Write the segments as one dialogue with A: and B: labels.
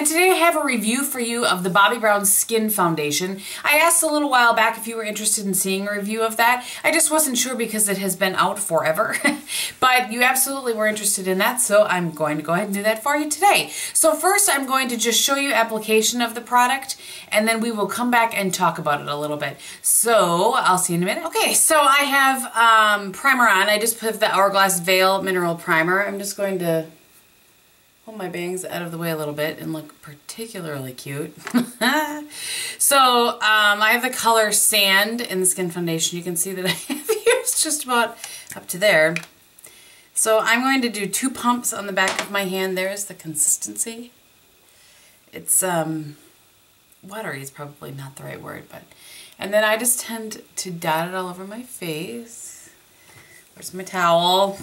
A: and today I have a review for you of the Bobbi Brown Skin Foundation. I asked a little while back if you were interested in seeing a review of that. I just wasn't sure because it has been out forever, but you absolutely were interested in that, so I'm going to go ahead and do that for you today. So first I'm going to just show you application of the product, and then we will come back and talk about it a little bit. So I'll see you in a minute. Okay, so I have primer on. I just put the Hourglass Veil Mineral Primer. I'm just going to pull my bangs out of the way a little bit and look particularly cute. So I have the color Sand in the Skin Foundation. You can see that I have used just about up to there. So I'm going to do 2 pumps on the back of my hand. There's the consistency. It's watery is probably not the right word, but and then I just tend to dot it all over my face. Where's my towel?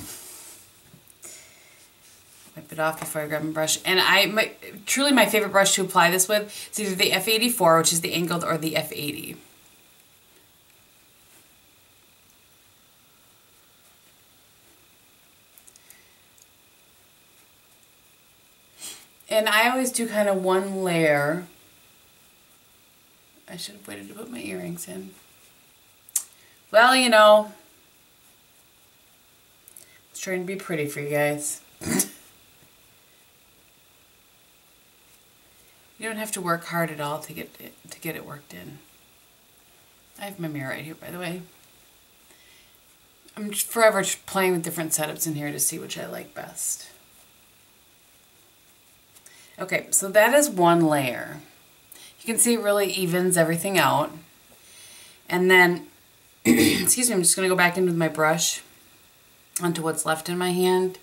A: Wipe it off before I grab my brush. And truly my favorite brush to apply this with is either the F84, which is the angled, or the F80. And I always do kind of one layer. I should have waited to put my earrings in. Well, you know, I was trying to be pretty for you guys. You don't have to work hard at all to get it worked in. I have my mirror right here, by the way. I'm just forever playing with different setups in here to see which I like best. Okay, so that is one layer. You can see it really evens everything out. And then, excuse me, I'm just going to go back in with my brush onto what's left in my hand.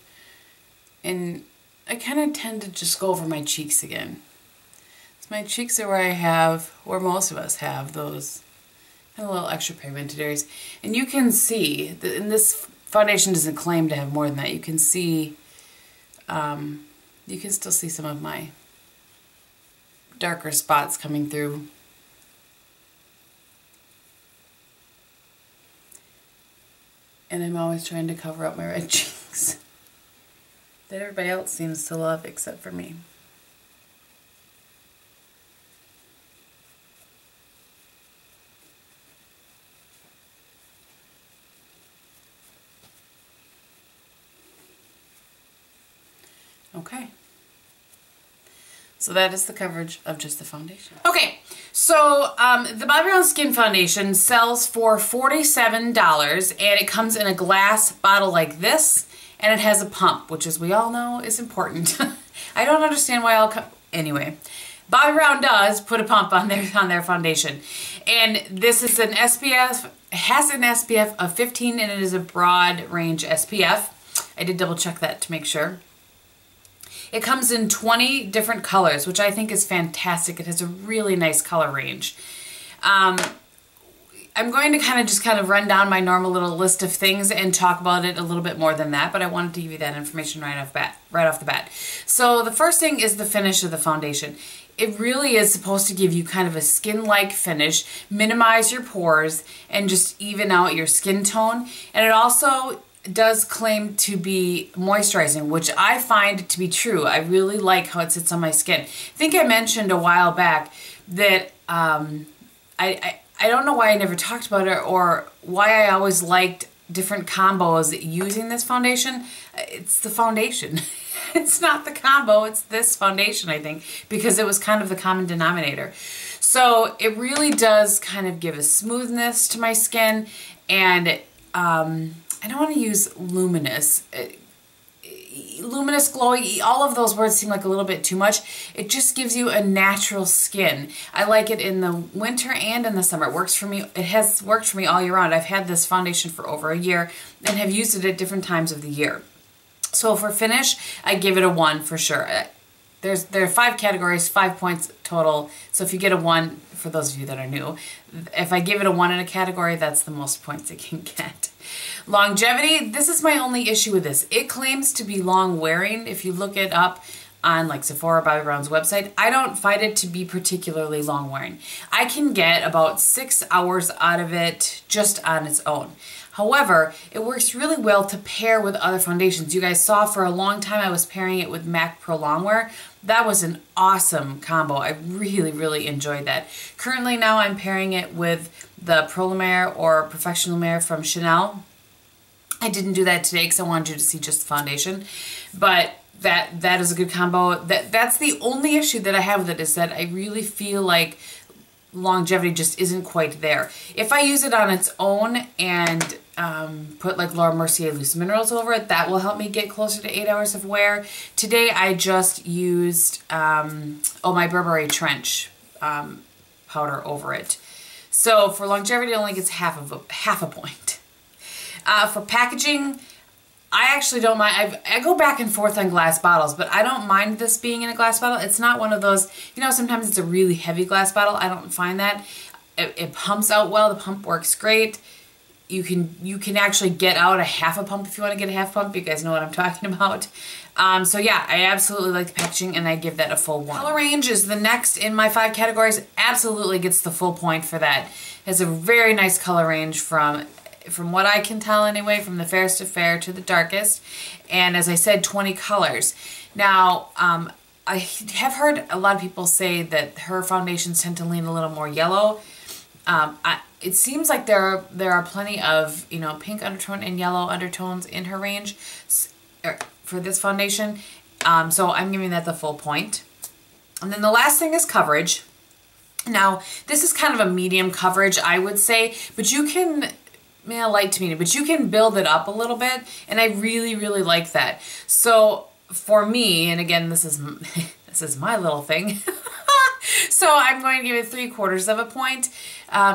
A: And I kind of tend to just go over my cheeks again. My cheeks are where most of us have those kind of little extra pigmented areas. And you can see, and this foundation doesn't claim to have more than that, you can see, you can still see some of my darker spots coming through. And I'm always trying to cover up my red cheeks that everybody else seems to love except for me. Okay, so that is the coverage of just the foundation. Okay, so the Bobbi Brown Skin Foundation sells for $47, and it comes in a glass bottle like this, and it has a pump, which, as we all know, is important. I don't understand why anyway, Bobbi Brown does put a pump on their foundation, and this is an SPF, has an SPF of 15, and it is a broad range SPF. I did double check that to make sure. It comes in 20 different colors, which I think is fantastic. It has a really nice color range. I'm going to kind of run down my normal little list of things and talk about it a little bit more than that, but I wanted to give you that information right off the bat. So the first thing is the finish of the foundation. It really is supposed to give you kind of a skin-like finish, minimize your pores, and just even out your skin tone. And it also does claim to be moisturizing, which I find to be true. I really like how it sits on my skin. I think I mentioned a while back that I don't know why I never talked about it or why I always liked different combos using this foundation. It's the foundation. It's not the combo, it's this foundation, I think, because it was kind of the common denominator. So it really does kind of give a smoothness to my skin, and I don't want to use luminous. Luminous, glowy, all of those words seem like a little bit too much. It just gives you a natural skin. I like it in the winter and in the summer. It works for me. It has worked for me all year round. I've had this foundation for over a year and have used it at different times of the year. So for finish, I give it a 1 for sure. There are 5 categories, 5 points total. So if you get a 1, for those of you that are new, if I give it a 1 in a category, that's the most points it can get. Longevity, this is my only issue with this. It claims to be long wearing. If you look it up on like Sephora, Bobbi Brown's website, I don't find it to be particularly long wearing. I can get about 6 hours out of it just on its own. However, it works really well to pair with other foundations. You guys saw for a long time I was pairing it with MAC Pro Long Wear. that was an awesome combo. I really, really enjoyed that. Currently now I'm pairing it with the Pro Lumiere or Perfection Lumiere from Chanel. I didn't do that today because I wanted you to see just the foundation, but that is a good combo. That's the only issue that I have with it, is that I really feel like longevity just isn't quite there. If I use it on its own and put like Laura Mercier Loose Minerals over it, that will help me get closer to 8 hours of wear. Today I just used my Burberry Trench powder over it. So for longevity, it only gets half a point. For packaging, I actually don't mind. I go back and forth on glass bottles, but I don't mind this being in a glass bottle. It's not one of those, you know, sometimes it's a really heavy glass bottle. I don't find that. It pumps out well. The pump works great. You can actually get out a half a pump if you want to get a half pump. You guys know what I'm talking about. So yeah, I absolutely like the packaging, and I give that a full 1. Color range is the next in my 5 categories. Absolutely gets the full point for that. It has a very nice color range from what I can tell anyway, from the fairest to fair to the darkest. And as I said, 20 colors. Now, I have heard a lot of people say that her foundations tend to lean a little more yellow. It seems like there are plenty of, you know, pink undertone and yellow undertones in her range for this foundation. So I'm giving that the full point. And then the last thing is coverage. Now, this is kind of a medium coverage, I would say, but you can, light to medium, but you can build it up a little bit, and I really, really like that. So for me, and again, this is my little thing, so I'm going to give it 3/4 of a point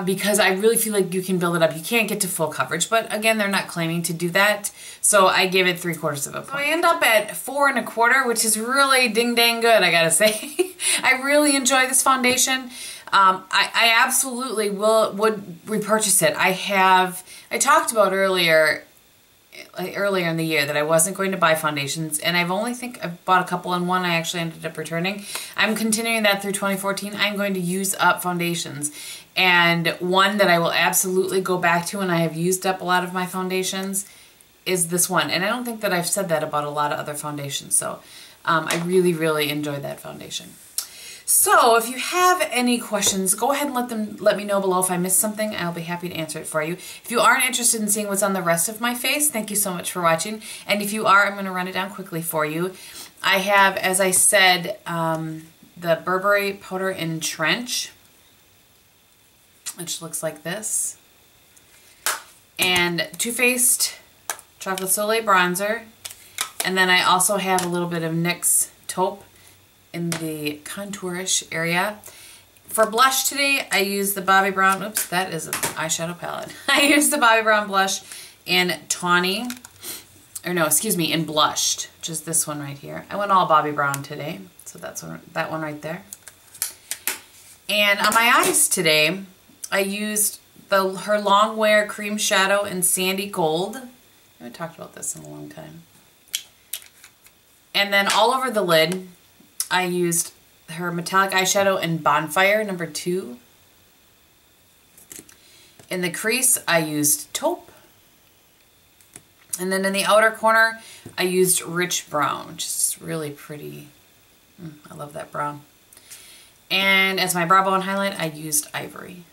A: because I really feel like you can build it up. You can't get to full coverage, but again, they're not claiming to do that, so I give it 3/4 of a point. So I end up at 4 1/4, which is really ding dang good, I gotta say. I really enjoy this foundation. I absolutely would repurchase it. I talked about earlier in the year that I wasn't going to buy foundations, and I've bought a couple, and one I actually ended up returning. I'm continuing that through 2014. I'm going to use up foundations, and one that I will absolutely go back to, and I have used up a lot of my foundations, is this one. And I don't think that I've said that about a lot of other foundations, so I really, really enjoyed that foundation. So if you have any questions, go ahead and let me know below. If I missed something, I'll be happy to answer it for you. If you aren't interested in seeing what's on the rest of my face, thank you so much for watching. And if you are, I'm going to run it down quickly for you. I have, as I said, the Burberry Powder in Trench, which looks like this. And Too Faced Chocolate Soleil Bronzer. And then I also have a little bit of NYX Taupe in the contourish area. For blush today, I use the Bobbi Brown, oops, that is an eyeshadow palette. I used the Bobbi Brown blush in Tawny, or no, excuse me, in Blushed, which is this one right here. I went all Bobbi Brown today, so that's that one right there. And on my eyes today, I used her Long Wear Cream Shadow in Sandy Gold. I haven't talked about this in a long time. And then all over the lid, I used her metallic eyeshadow in Bonfire number 2. In the crease, I used Taupe. And then in the outer corner, I used Rich Brown, which is really pretty. I love that brown. And as my brow bone highlight, I used Ivory.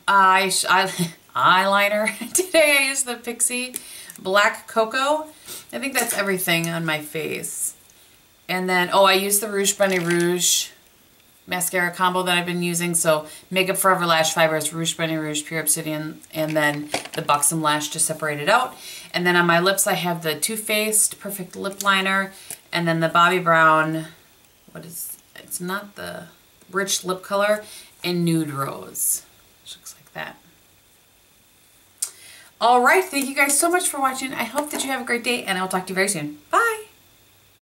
A: Eyeliner. Today I used the Pixi Black Cocoa. I think that's everything on my face. And then, I used the Rouge Bunny Rouge mascara combo that I've been using. So Makeup Forever Lash Fibers, Rouge Bunny Rouge, Pure Obsidian, and then the Buxom Lash to separate it out. And then on my lips, I have the Too Faced Perfect Lip Liner, and then the Bobbi Brown, it's not the Rich Lip Color, in Nude Rose, which looks like that. Alright, thank you guys so much for watching. I hope that you have a great day, and I will talk to you very soon. Bye!